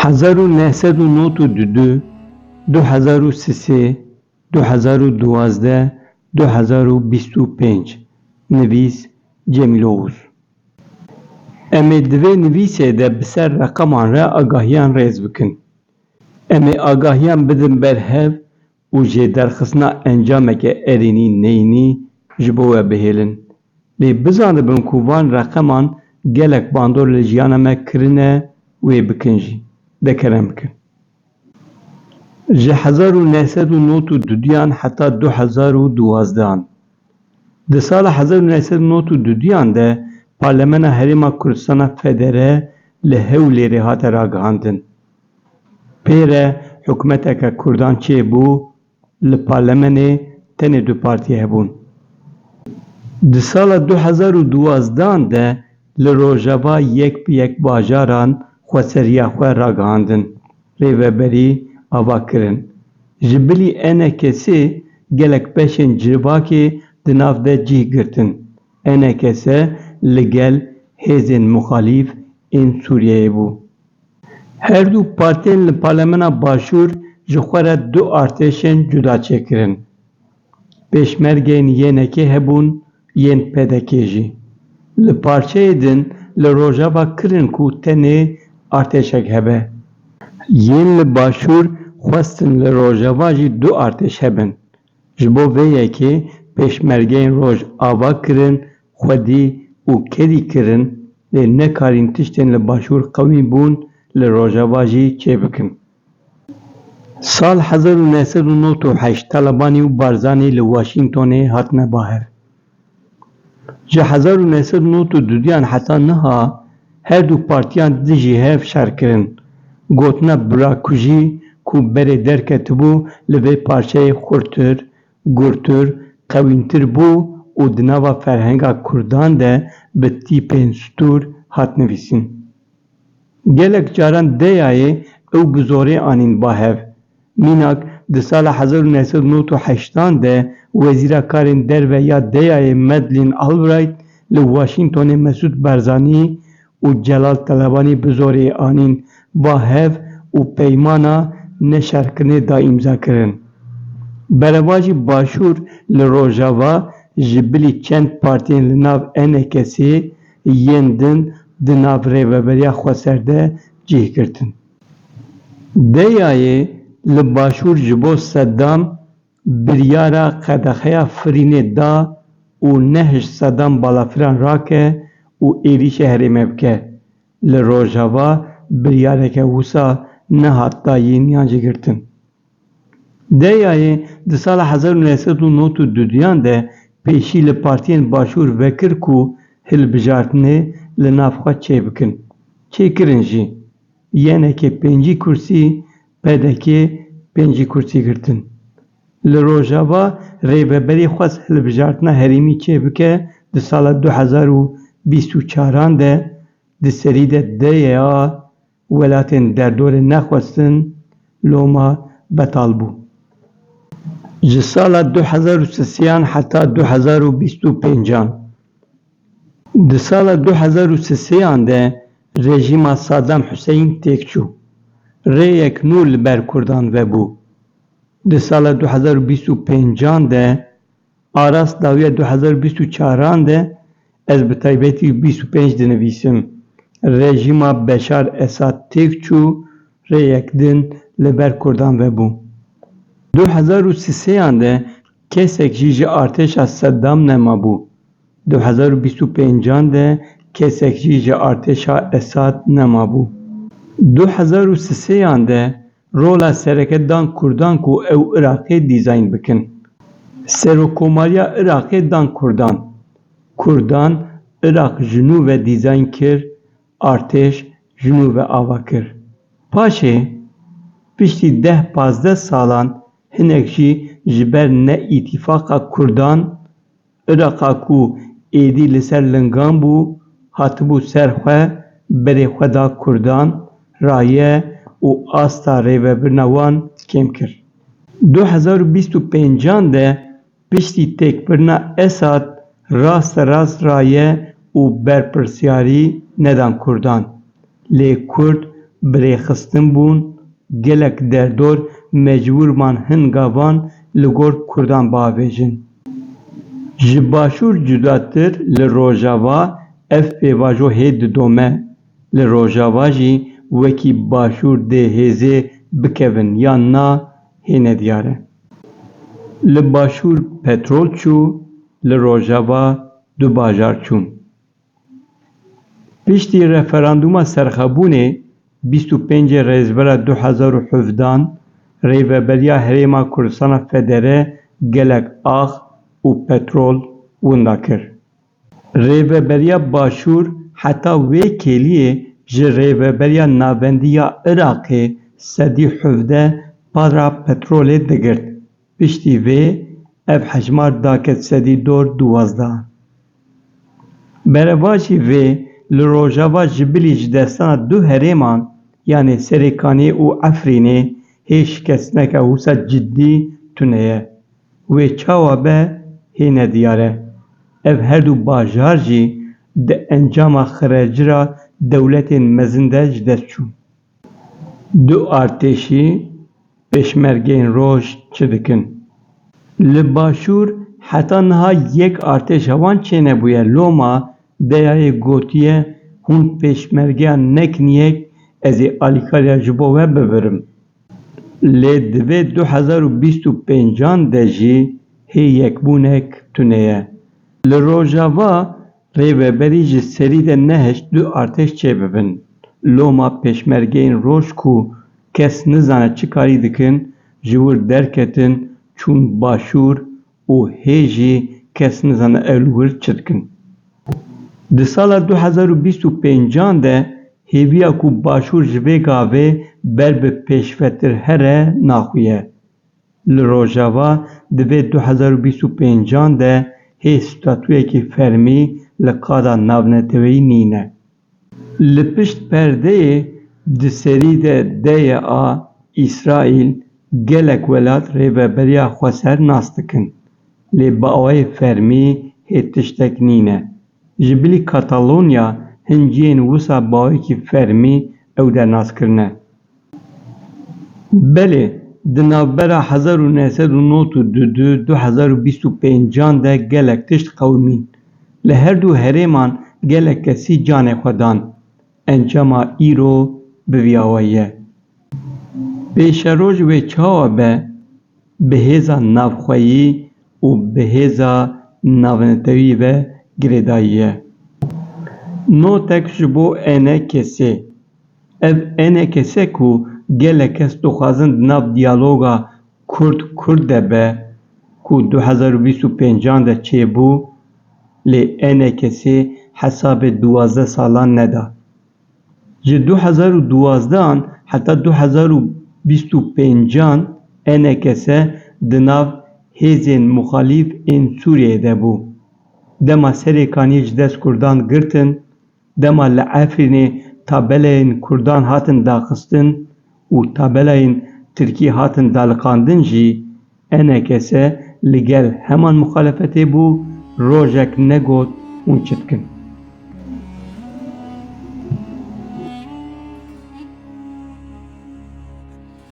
1992 2033 2012 2025 نویس جمیل اوغوز ام دوی نویسه ده بسر رقمان را آگاهیان ریز بکن. ام آگاهیان بدن برهف و جه درخصنا انجامه که ارینی نینی جبوه بهیلن. لی بزانه بن کووان رقمان گلک باندور لجیانه ما کرنه وی بکنجی. دکرم بکن. جه 1992 حتی 2012 ده سال 1992 ده پارلمان هریما کردستان فدره لهولی رهات راگهاندن. پیره حکومت که کردان چه بو لپارلمان تنه دو پارتیه بون. ده سال 2012 ده لروجاوا یک بیک باجاران خواسریا خواه راگهاندن. ریوبری آوا کرن. جبلی اینه کسی گلک پیشن جرواکی دناف ده جیه گرتن. اینه کسی لگل هزین مخالف این سوریه بو. هر دو پارتین لپارلمان باشور جخوره دو ارتشن جدا چکرن. پیشمرگین ینکی هبون ین پدکیجی. لپارچه دن لروجاوا کرن کو تنه ارتشک هبه. ین لباشور خواستن لروجاوا جی دو ارتش هبن. جبو ویه که پیشمرگین روج آوا کرن خودی و کدی کرن لی نکارین تشتن لباشور قوی بون لروجاوا جی چه بکن. سال 1998 طالبانی و بارزانی لواشنگتونی هاتنه باهر. جه 1992 حتی نها هر دو پارتیان دیجی هف شر کرن. گوتنا براکوژی کو بره درکت بو لوی پارچه خورتر، گورتر، قوینتر بو و دناوا فرهنگا کردان ده به تیپین ستور هات نویسین. گلک جاران دیای او بزوری آنین باهف. میناک ده سال 1998 ده وزیر کارین در و یا دیای مدلین آلبرایت لواشنگتون مسعود بارزانی و جلال طلبانی بزوری آنین باهف و پیمانا نشرکنه دا امضا کرن. برواجی باشور لروجاوا جبلی چند پارتین لناو اینه کسی یندن دناو ریوبریا خواسرده جیه کرتن. دیای لباشور جبو صدام بریارا قدخیا فرینه دا و نهش صدام بالافران راکه و ایری شهری مبکه. لروجاوا بریاره که وسا نه حتی یینیان جگرتن. دیای ده سال 1992 ده پیشی لپارتین باشور وکر کو هل بجارتنه لنافخوا چه بکن. چه کرن جی؟ یعنی که 5 کرسی پدکی 5 کرسی گرتن. لروجاوا ریوبری خواست هل بجارتنه هریمی چه بکه ده سال 2024 ده ده سری ده دیا ولاتن در دور نخواستن لوما بطال بو. جه سال 2030 حتی 2025 ده سال 2030 ده رژیم صادام حسین تکچو ریک نول بر کردان و بو. ده سال 2025 ده آراس داویه 2024 ده از بطایبتی 25 ده نویسم رژیم بشار اساد تکچو ریک دن لبر کردان و بو. 2033 ده کسک جیج ارتش از صدام نما بو. 2025 ده کسک جیج ارتش اساد نما بو. 2033 ده رولا سرکت دان کردان کو او عراقی دیزاین بکن. سروکوماریا عراقی دان کردان. کردان عراق جنوب دیزاین کر ارتش جنوب آوا کر. پاشه پشتی 10-15 سالان هنگشی جبر نه اتفاقا کردان عراقا کو ایدی لسر لنگان بو هاتبو سرخواه بری خدا کردان رایه و آستا ریوبرنوان کم کر. 2025 ده پشتی تک برنا اساد راست رایه و برپرسیاری ندان کردان. لی کرد برێخستن بوون gelek derdor mecbûrman hin gavan li gor Kurdan biavêjin. Ji başûr cudatir li Rojava ev pêvajo hê didome, li Rojava jî wekî başûr dê hêzê bikevin yan na hê nediyar e. Li başûr petrol çû, li Rojava du bajar çûn. Piştî referanduma serxwebûnê 25 Rêzbera 2017 Rêveberiya Herêma Kurdistana Federe gelek ax û petrol winda kir. Rêveberiya Başûr heta wê kêliyê ji Rêveberiya Navendî ya Iraqê sedî 17 para petrolê digirt. Piştî vê ev hejmar daket sedî dor 12. Berevajî vê li Rojava ji bilî ji destana du herêman yanê Serêkaniyê û Efrînê hê şikestineke wisa ciddî tune ye. Wê çawa be hê nediyar e. Ev her du bajar jî di encama xerecira dewletên mezin de ji dest çûn. Du artêşî pêşmergeyên roj çi dikin? Li Başûr heta niha yek artêşa wan çênebûye Loma deyayê gotiye hûn pêşmergeyan nekin yek ez ê alîkariya ji bo we bibirim. Lê divê 2025 de jî hê yekbûnek tune ye. Li Rojava rêveberî ji serî de neheşt du artêş çêbibin. Loma pêşmergeyên roj ku kes nizane çi karî dikin ji wir derketin çûn Başûr û hê jî kes nizane ew li wir çi dikin. Di sala 2025 de hêviya ku Başûr ji vê gavê ber bi pêşvetir here naxuye. Li Rojava divê 2025 de hê statûyekî fermî li qada navneteweyî nîne. Li pişt perdeyê di serî de deyê a İsraîl gelek welat rêveberiya Xweser nas dikin. Lê bi awayê fermî hê tiştek nîne. Ji bilî Katalonya hinciyên wisa bawekî fermî ew dernazkirine. Belê di navbera 1992-2025 de gelek tişt qewimîn. Li her du herêman gelek kesî canê xwe dan. Encama îro bi vî awayî ye. Pêşeroj wê çawa be bi hêza navxweyî û bi hêza navnetewî ve girêdayî ye. Notek ji bo NKS. Ev NKS ku gelek kes dixwazin di nav diyaloga Kurd-Kurd de be ku 2025 de çêbû, lê NKS hesabê 12 salan neda. Ji 2012 heta 2025 NKS di nav hêzên muxalîf ên Sûriyeyê de bû. Dema Serêkaniyê ji dest Kurdan girtin, dema li Efrînê tabelayên Kurdan hatin daxistin û tabelayên Tirkî hatin daliqandin jî NKS li gel heman muxalefetê bû, rojek negot hûn çi dikin.